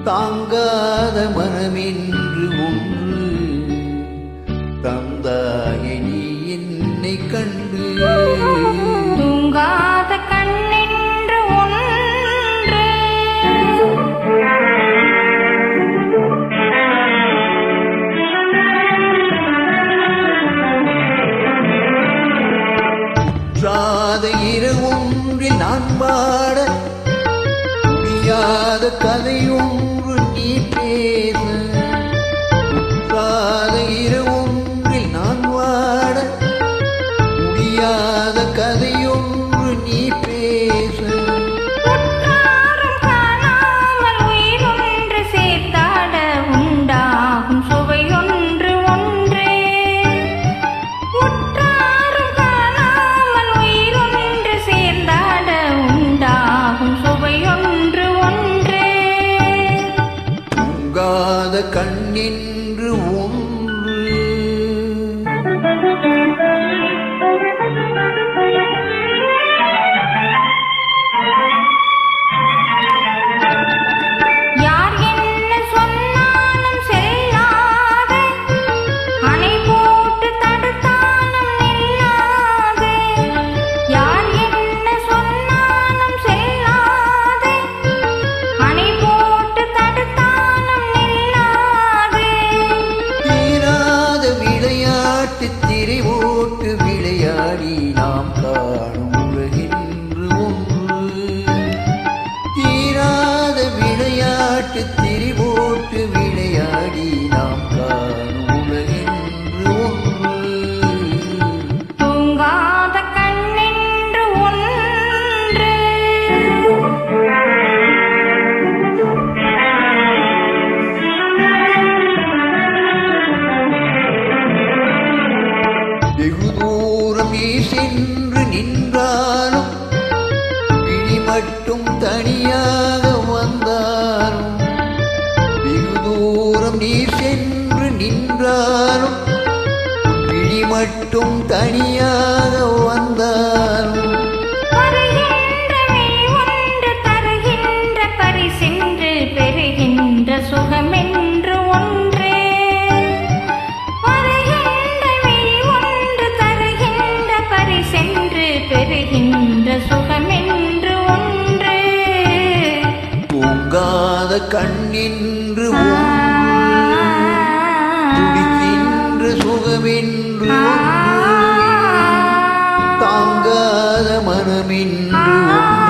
தாங்காத மனமென்று ஒன்று தந்தாயே நீ என்னை கண்டு தூங்காத கண்ணென்று ஒன்று உற்றாத இரவொன்றில் நான் பாட முடியாத கதையொன்று நீ பேச உற்றாத இரவொன்றில் நான் வாட முடியாத கதையொன்று நீ பேச உற்றாரும் காணாமல் உயிரொன்று சேர்த்தாட உண்டாகும் சுவையொன்று ஒன்றே உற்றாரும் காணாமல் உயிரொன்று சேர்ந்தாட உண்டாகும் சுவையொன்று ஒன்றே தூங்காத கண்ணென்று ஒன்று யார் என்ன சொன்னாலும் செல்லாது அணை போட்டு தடுத்தாலும் நில்லாது யார் என்ன சொன்னாலும் செல்லாது அணை போட்டு தடுத்தாலும் நில்லாது தீராத விளையாட்டு திரை ஓட்டு விளையாடி நாம் காணும் உலகென்று ஒன்று தீராத விளையாட்டு திரை ஓட்டு விளையாடி நாம் காணும் உலகென்று ஒன்று தூங்காத கண்ணென்று ஒன்று வெகு தூரம் நீ சென்று நின்றாலும் விழி மட்டும் தனியாக வந்தாலும் வெகு தூரம் நீ சென்று நின்றாலும் விழி மட்டும் தனியாக வந்தாலும் வருகின்ற மெய் ஒன்று தருகின்ற பரிசென்று பெறுகின்ற சுகமென்று ஒன்றே வருகின்ற மெய் ஒன்று தருகின்ற பரிசென்று பெறுகின்ற சுகமென்று ஒன்றே தூங்காத கண்ணென்று ஒன்று துடிக்கின்ற சுகமென்று ஒன்று தாங்காத மனமென்று ஒன்று